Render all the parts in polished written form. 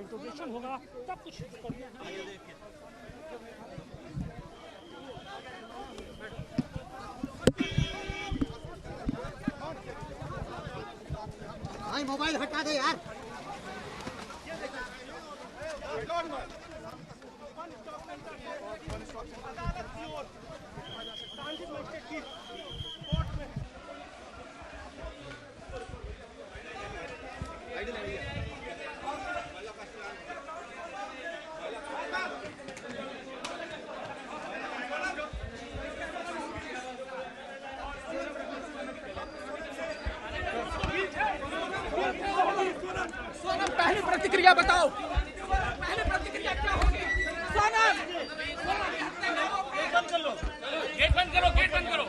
Introduction होगा तब कुछ भाई मोबाइल हटा दे यार। पहली प्रतिक्रिया बताओ, पहली प्रतिक्रिया क्या होगी? सोनम गेट बंद करो, गेट बंद करो।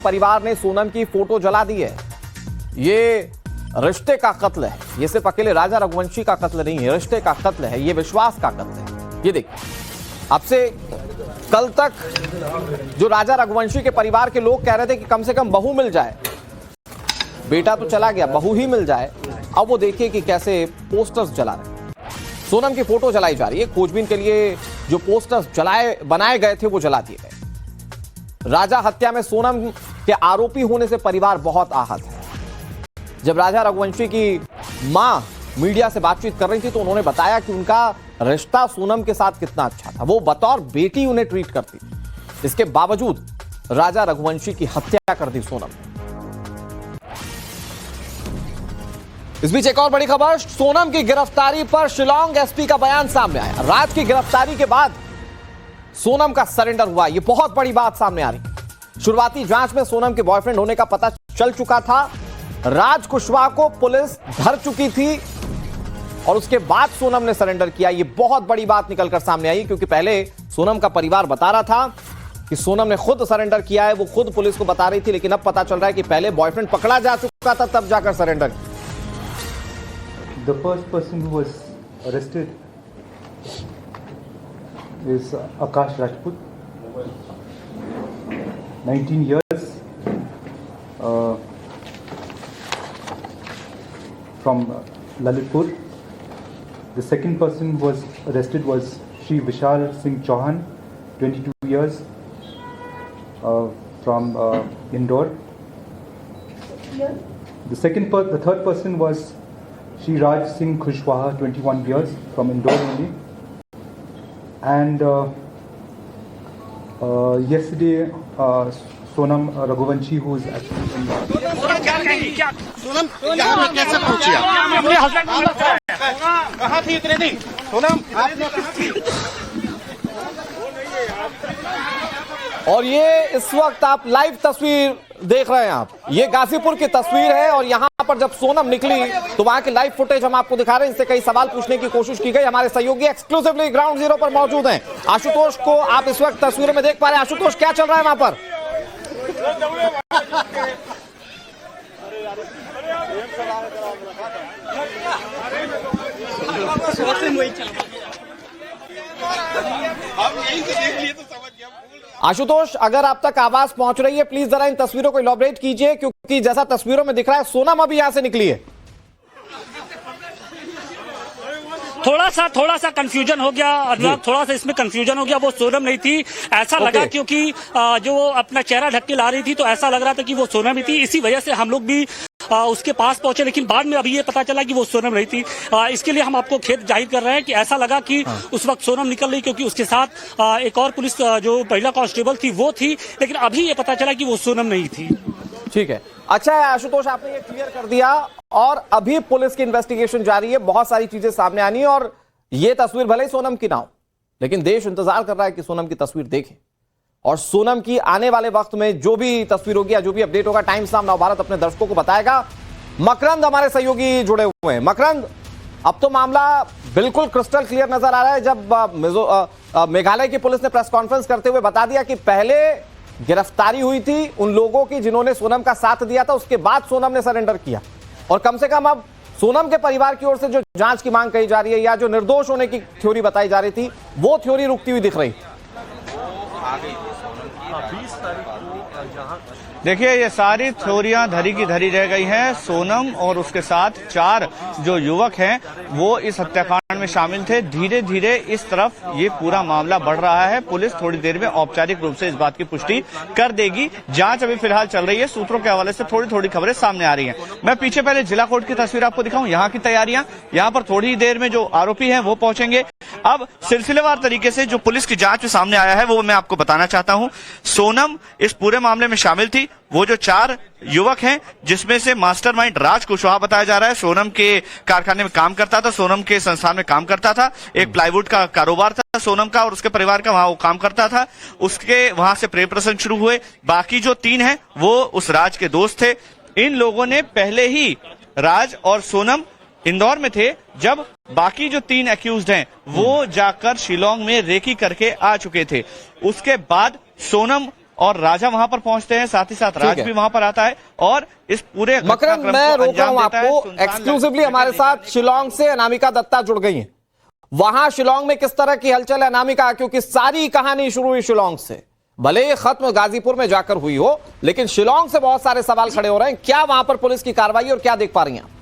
परिवार ने सोनम की फोटो जला दी है। ये रिश्ते का कत्ल है। ये सिर्फ अकेले राजा रघुवंशी का कत्ल नहीं है, रिश्ते का कत्ल है, ये विश्वास का कत्ल है। ये देखिए, अब से कल तक जो राजा रघुवंशी के परिवार के लोग कह रहे थे कि कम से कम बहू मिल जाए, बेटा तो चला गया, बहू ही मिल जाए। अब वो देखिए कि कैसे पोस्टर्स जला रहे हैं। सोनम की फोटो जलाई जा रही है। खोजबीन के लिए जो पोस्टर्स बनाए गए थे वो जला दिए गए। राजा हत्या में सोनम के आरोपी होने से परिवार बहुत आहत है। जब राजा रघुवंशी की मां मीडिया से बातचीत कर रही थी तो उन्होंने बताया कि उनका रिश्ता सोनम के साथ कितना अच्छा था, वो बतौर बेटी उन्हें ट्रीट करती। इसके बावजूद राजा रघुवंशी की हत्या कर दी सोनम। इस बीच एक और बड़ी खबर, सोनम की गिरफ्तारी पर शिलांग एसपी का बयान सामने आया। राज की गिरफ्तारी के बाद सोनम का सरेंडर हुआ। यह बहुत बड़ी बात सामने आ रही है। शुरुआती जांच में सोनम के बॉयफ्रेंड होने का पता चल चुका था। राज कुशवाहा को पुलिस धर चुकी थी और उसके बाद सोनम ने सरेंडर किया। यह बहुत बड़ी बात निकलकर सामने आई, क्योंकि पहले सोनम का परिवार बता रहा था कि सोनम ने खुद सरेंडर किया है, वो खुद पुलिस को बता रही थी। लेकिन अब पता चल रहा है कि पहले बॉयफ्रेंड पकड़ा जा चुका था, तब जाकर सरेंडर किया। The first person who was arrested is Akash Rajput, 19 years, from Lalitpur. The second person who was arrested was Shri Vishal Singh Chauhan, 22 years, from Indore. The third person was Shri Raj Singh Kushwaha, 21 years, from Indore only. And yesterday, Sonam Raghuvanshi, who is actually in Sonam यहाँ पे कैसे पहुंची आप? कहाँ थी इतने दिन? सोनम आपने और ये इस वक्त आप लाइव तस्वीर देख रहे हैं। आप ये गाजीपुर की तस्वीर है और यहां पर जब सोनम निकली तो वहां की लाइव फुटेज हम आपको दिखा रहे हैं। इससे कई सवाल पूछने की कोशिश की गई। हमारे सहयोगी एक्सक्लूसिवली ग्राउंड जीरो पर मौजूद हैं। आशुतोष को आप इस वक्त तस्वीरों में देख पा रहे हैं। आशुतोष, क्या चल रहा है वहां पर? आशुतोष, अगर आप तक आवाज पहुंच रही है, प्लीज जरा इन तस्वीरों को इलैबोरेट कीजिए, क्योंकि जैसा तस्वीरों में दिख रहा है सोनम अभी यहां से निकली है। थोड़ा सा कंफ्यूजन हो गया अनुराग, थोड़ा सा इसमें कंफ्यूजन हो गया। वो सोनम नहीं थी ऐसा लगा, क्योंकि जो अपना चेहरा ढक के ला रही थी तो ऐसा लग रहा था कि वो सोनम ही थी। इसी वजह से हम लोग भी उसके पास पहुंचे, लेकिन बाद में अभी ये पता चला कि वो सोनम नहीं थी। इसके लिए हम आपको खेद जाहिर कर रहे हैं कि ऐसा लगा कि उस वक्त सोनम निकल रही, क्योंकि उसके साथ एक और पुलिस जो महिला कांस्टेबल थी वो थी, लेकिन अभी ये पता चला कि वो सोनम नहीं थी। ठीक है, अच्छा है आशुतोष, आपने ये क्लियर कर दिया और अभी पुलिस की इन्वेस्टिगेशन जारी है, बहुत सारी चीजें सामने आनी है और ये तस्वीर भले ही सोनम की ना हो, लेकिन देश इंतजार कर रहा है कि सोनम की तस्वीर देखे और सोनम की आने वाले वक्त में जो भी तस्वीर होगी या जो भी अपडेट होगा टाइम्स नाउ नवभारत अपने दर्शकों को बताएगा। मकरंद हमारे सहयोगी जुड़े हुए हैं। मकरंद, अब तो मामला बिल्कुल क्रिस्टल क्लियर नजर आ रहा है। जब मेघालय की पुलिस ने प्रेस कॉन्फ्रेंस करते हुए बता दिया कि पहले गिरफ्तारी हुई थी उन लोगों की जिन्होंने सोनम का साथ दिया था, उसके बाद सोनम ने सरेंडर किया और कम से कम अब सोनम के परिवार की ओर से जो जांच की मांग कही जा रही है या जो निर्दोष होने की थ्योरी बताई जा रही थी, वो थ्योरी रुकती हुई दिख रही। देखिए, ये सारी थ्योरियां धरी की धरी रह गई हैं। सोनम और उसके साथ 4 जो युवक हैं वो इस हत्याकांड में शामिल थे। धीरे धीरे इस तरफ ये पूरा मामला बढ़ रहा है। पुलिस थोड़ी देर में औपचारिक रूप से इस बात की पुष्टि कर देगी। जांच अभी फिलहाल चल रही है। सूत्रों के हवाले से थोड़ी थोड़ी खबरें सामने आ रही हैं। मैं पीछे पहले जिला कोर्ट की तस्वीर आपको दिखाऊं, यहाँ की तैयारियां। यहाँ पर थोड़ी देर में जो आरोपी हैं वो पहुंचेंगे। अब सिलसिलेवार तरीके से जो पुलिस की जांच में सामने आया है वो मैं आपको बताना चाहता हूं। सोनम इस पूरे मामले में शामिल थी। वो जो 4 युवक हैं जिसमें से मास्टरमाइंड राज कुशवाहा बताया जा रहा है, सोनम के कारखाने में काम करता था, सोनम के संस्थान में काम करता था। एक प्लाईवुड का कारोबार था सोनम का और उसके परिवार का, वहां वो काम करता था। उसके वहां से प्रेम प्रसंग शुरू हुए। बाकी जो 3 हैं वो उस राज के दोस्त थे। इन लोगों ने पहले ही राज और सोनम इंदौर में थे जब बाकी जो 3 एक्यूज्ड हैं वो जाकर शिलोंग में रेकी करके आ चुके थे। उसके बाद सोनम और राजा वहां पर पहुंचते हैं, साथ ही साथ राज भी वहां पर आता है और इस पूरे मकरंद, मैं रोक रहा हूं आपको। एक्सक्लूसिवली हमारे साथ शिलोंग से अनामिका दत्ता जुड़ गई हैं। वहां शिलोंग में किस तरह की हलचल है अनामिका, क्योंकि सारी कहानी शुरू हुई शिलोंग से, भले ही खत्म गाजीपुर में जाकर हुई हो, लेकिन शिलोंग से बहुत सारे सवाल खड़े हो रहे हैं। क्या वहां पर पुलिस की कार्रवाई और क्या देख पा रही हैं?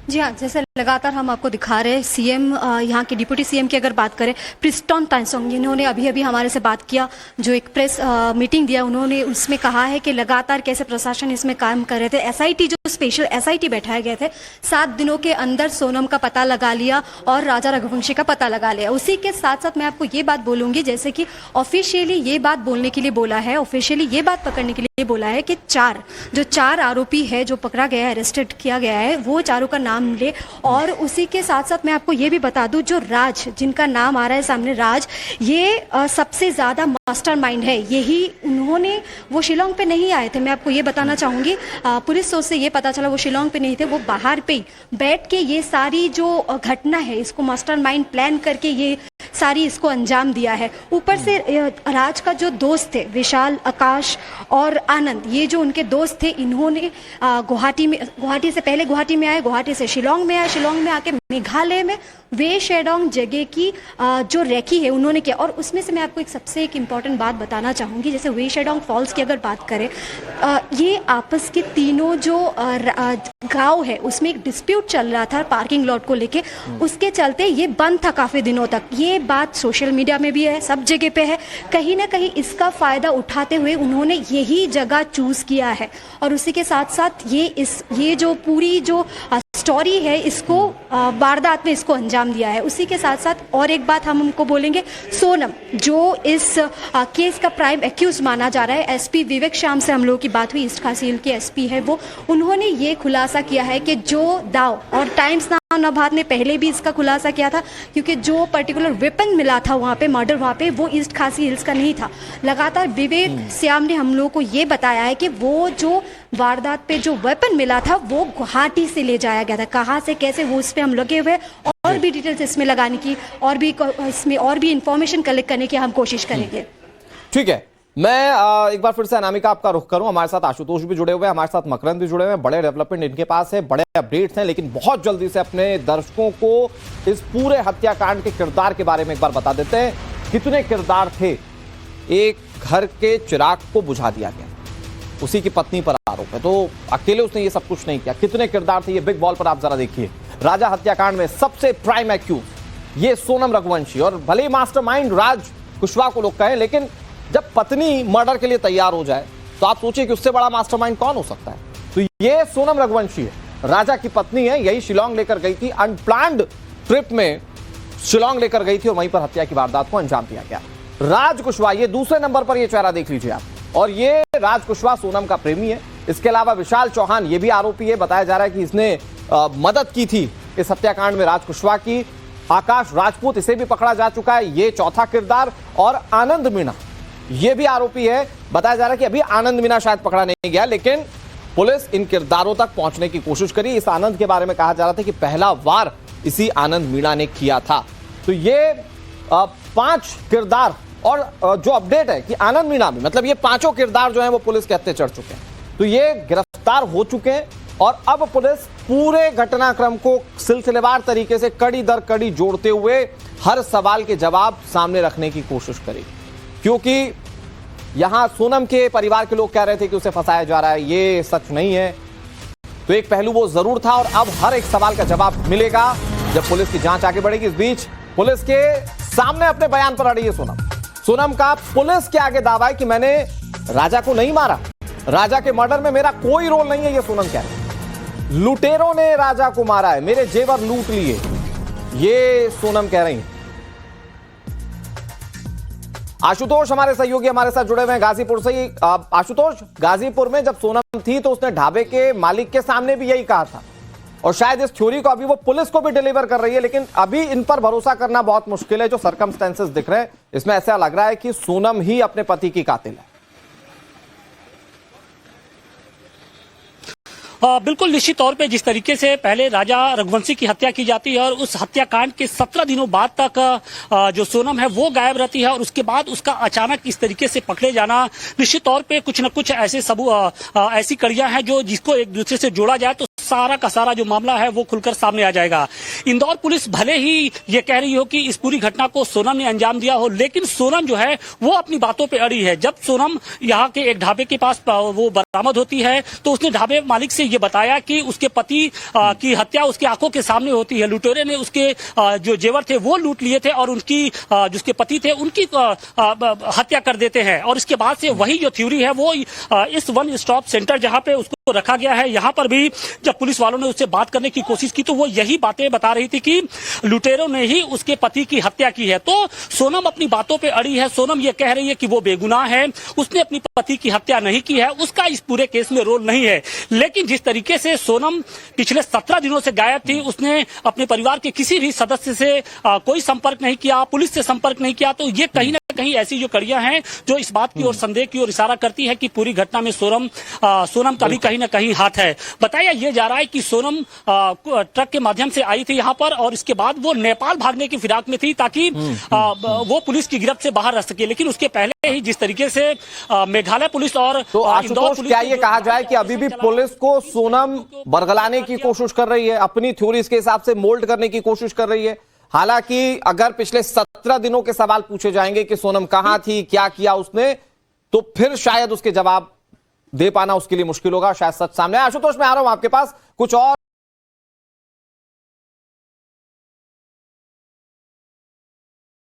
जी हाँ, जैसे लगातार हम आपको दिखा रहे हैं, सीएम यहाँ के डिप्टी सीएम की अगर बात करें, प्रिस्टोन तांसोंग, जिन्होंने अभी हमारे से बात किया, जो एक प्रेस मीटिंग दिया, उन्होंने उसमें कहा है कि लगातार कैसे प्रशासन इसमें काम कर रहे थे। एसआईटी जो स्पेशल एसआईटी बैठाए गए थे, 7 दिनों के अंदर सोनम का पता लगा लिया और राजा रघुवंशी का पता लगा लिया। उसी के साथ साथ मैं आपको ये बात बोलूंगी, जैसे कि ऑफिशियली ये बात बोलने के लिए बोला है, ऑफिशियली ये बात पकड़ने के लिए बोला है कि 4 आरोपी है जो पकड़ा गया है, अरेस्टेड किया गया है, वो 4 का नाम ले। और उसी के साथ साथ मैं आपको ये भी बता दूं, जो राज, जिनका नाम आ रहा है सामने, राज, ये सबसे ज्यादा मास्टरमाइंड है। यही उन्होंने, वो शिलोंग पे नहीं आए थे, मैं आपको ये बताना चाहूंगी। पुलिस सोर्स से ये पता चला वो शिलोंग पे नहीं थे, वो बाहर पे ही बैठ के ये सारी जो घटना है इसको मास्टरमाइंड प्लान करके ये सारी इसको अंजाम दिया है। ऊपर से राज का जो दोस्त थे विशाल, आकाश और आनंद, ये जो उनके दोस्त थे, इन्होंने गुवाहाटी से पहले गुवाहाटी में आए, गुवाहाटी से शिलोंग में आए, शिलोंग में आके मेघालय में वे शेडोंग जगह की जो रेकी है उन्होंने किया। और उसमें से मैं आपको सबसे एक इम्पॉर्टेंट बात बताना चाहूँगी, जैसे वे शेडोंग फॉल्स की अगर बात करें, ये आपस के तीनों जो गांव है उसमें एक डिस्प्यूट चल रहा था पार्किंग लॉट को लेके, उसके चलते ये बंद था काफ़ी दिनों तक। ये बात सोशल मीडिया में भी है, सब जगह पे है। कहीं ना कहीं इसका फ़ायदा उठाते हुए उन्होंने यही जगह चूज़ किया है और उसी के साथ साथ ये जो पूरी जो स्टोरी है इसको वारदात में इसको अंजाम दिया है। उसी के साथ साथ और एक बात हम उनको बोलेंगे, सोनम जो इस केस का प्राइम एक्यूज माना जा रहा है, एसपी विवेक श्याम से हम लोगों की बात हुई, ईस्ट खासी हिल के एसपी है वो, उन्होंने ये खुलासा किया है कि जो दाव, और टाइम्स नवभारत ने पहले भी इसका खुलासा किया था, क्योंकि जो पर्टिकुलर वेपन मिला था वहाँ पे, मर्डर वहाँ पे, वो ईस्ट खासी हिल्स का नहीं था। लगातार विवेक श्याम ने हम लोगों को ये बताया है कि वो जो वारदात पे जो वेपन मिला था वो गुवाहाटी से ले जाया गया था। कहाँ से कैसे, वो उस पर हम लगे हुए, और भी डिटेल्स इसमें लगाने की और भी इसमें और भी इंफॉर्मेशन कलेक्ट करने की हम कोशिश करेंगे। ठीक है, मैं एक बार फिर से अनामिका आपका रुख करूं। हमारे साथ आशुतोष भी जुड़े हुए हैं, हमारे साथ मकरंद भी जुड़े हुए हैं। बड़े डेवलपमेंट इनके पास है, बड़े अपडेट्स हैं, लेकिन बहुत जल्दी से अपने दर्शकों को इस पूरे हत्याकांड के किरदार के बारे में एक बार बता देते हैं। कितने किरदार थे? एक घर के चिराग को बुझा दिया गया, उसी की पत्नी पर आरोप है। तो अकेले उसने ये सब कुछ नहीं किया, कितने किरदार थे ये बिग बॉल पर आप जरा देखिए। राजा हत्याकांड में सबसे प्राइम एक्यूज ये सोनम रघुवंशी, और भले ही मास्टरमाइंड राज कुशवाहा को लोग कहें, लेकिन जब पत्नी मर्डर के लिए तैयार हो जाए तो आप सोचिए कि उससे बड़ा मास्टरमाइंड कौन हो सकता है। तो ये सोनम रघुवंशी है, राजा की पत्नी है, यही शिलोंग लेकर गई थी, अनप्लान्ड ट्रिप में शिलोंग लेकर गई थी और वहीं पर हत्या की वारदात को अंजाम दिया गया। राज कुशवाहा ये दूसरे नंबर पर, ये चेहरा देख लीजिए आप, और ये राज कुशवाहा सोनम का प्रेमी है। इसके अलावा विशाल चौहान ये भी आरोपी है, बताया जा रहा है कि इसने मदद की थी इस हत्याकांड में राज कुशवाहा की। आकाश राजपूत, इसे भी पकड़ा जा चुका है, ये चौथा किरदार। और आनंद मीणा ये भी आरोपी है, बताया जा रहा है कि अभी आनंद मीणा शायद पकड़ा नहीं गया, लेकिन पुलिस इन किरदारों तक पहुंचने की कोशिश करी। इस आनंद के बारे में कहा जा रहा था कि पहला वार इसी आनंद मीणा ने किया था। तो ये 5 किरदार, और जो अपडेट है कि आनंद मीणा भी, मतलब ये 5 किरदार जो हैं वो पुलिस के हत्थे चढ़ चुके हैं। तो ये गिरफ्तार हो चुके हैं और अब पुलिस पूरे घटनाक्रम को सिलसिलेवार तरीके से कड़ी दर कड़ी जोड़ते हुए हर सवाल के जवाब सामने रखने की कोशिश करेगी, क्योंकि यहां सोनम के परिवार के लोग कह रहे थे कि उसे फंसाया जा रहा है, ये सच नहीं है। तो एक पहलू वो जरूर था और अब हर एक सवाल का जवाब मिलेगा जब पुलिस की जांच आगे बढ़ेगी। इस बीच पुलिस के सामने अपने बयान पर अड़ी है सोनम का पुलिस के आगे दावा है कि मैंने राजा को नहीं मारा, राजा के मर्डर में मेरा कोई रोल नहीं है। ये सोनम कह रही है, लुटेरों ने राजा को मारा है, मेरे जेवर लूट लिए, ये सोनम कह रही है। आशुतोष हमारे सहयोगी हमारे साथ जुड़े हुए हैं गाजीपुर से ही। आशुतोष, गाजीपुर में जब सोनम थी तो उसने ढाबे के मालिक के सामने भी यही कहा था, और शायद इस थ्योरी को अभी वो पुलिस को भी डिलीवर कर रही है, लेकिन अभी इन पर भरोसा करना बहुत मुश्किल है। जो सर्कमस्टेंसेस दिख रहे हैं इसमें ऐसा लग रहा है कि सोनम ही अपने पति की कातिल है। बिल्कुल निश्चित तौर पे जिस तरीके से पहले राजा रघुवंशी की हत्या की जाती है और उस हत्याकांड के 17 दिनों बाद तक जो सोनम है वो गायब रहती है, और उसके बाद उसका अचानक इस तरीके से पकड़े जाना, निश्चित तौर पे कुछ न कुछ ऐसे ऐसी कड़ियां हैं जो जिसको एक दूसरे से जोड़ा जाए तो सारा का सारा जो मामला है वो खुलकर सामने आ जाएगा। इंदौर पुलिस भले ही ये कह रही हो कि इस पूरी घटना को सोनम ने अंजाम दिया हो, लेकिन सोनम जो है वो अपनी बातों पे अड़ी है। जब सोनम यहाँ के एक ढाबे के पास वो बरामद होती है तो उसने ढाबे मालिक से ये बताया कि उसके पति की हत्या उसके आंखों के सामने होती है, लुटेरे ने उसके जो जेवर थे वो लूट लिए थे और उनकी जिसके पति थे उनकी हत्या कर देते हैं। और इसके बाद से वही जो थ्योरी है वो इस वन स्टॉप सेंटर जहाँ पे उसको रखा गया है, यहाँ पर भी जब पुलिस वालों ने उससे बात करने की कोशिश की तो वो यही बातें बता रही थी कि लुटेरों ने ही उसके पति की हत्या की है। तो सोनम अपनी बातों पे अड़ी है, सोनम ये कह रही है कि वो बेगुनाह है, उसने अपनी पति की हत्या नहीं की है, उसका इस पूरे केस में रोल नहीं है। लेकिन जिस तरीके से सोनम पिछले 17 दिनों से गायब थी, उसने अपने परिवार के किसी भी सदस्य से कोई संपर्क नहीं किया, पुलिस से संपर्क नहीं किया, तो ये कहीं ना कहीं ऐसी जो कड़ियां हैं जो इस बात की ओर संदेह की ओर इशारा करती है कि पूरी घटना में सोनम का भी कहीं ना कहीं हाथ है। बताया ये जा रहा है कि सोनम ट्रक के माध्यम से आई थी यहाँ पर और इसके बाद वो नेपाल भागने की फिराक में थी ताकि वो पुलिस की गिरफ्त से बाहर रह सके। लेकिन उसके पहले ही जिस तरीके से मेघालय पुलिस और तो आशुतोष, क्या ये कहा जाए कि अभी भी पुलिस को सोनम बरगलाने की कोशिश कर रही है, अपनी थ्योरीज के हिसाब से मोल्ड करने की कोशिश कर रही है? हालांकि अगर पिछले 17 दिनों के सवाल पूछे जाएंगे कि सोनम कहां थी, क्या किया उसने, तो फिर शायद उसके जवाब दे पाना उसके लिए मुश्किल होगा, शायद सच सामने। आशुतोष, मैं आ रहा हूं आपके पास कुछ और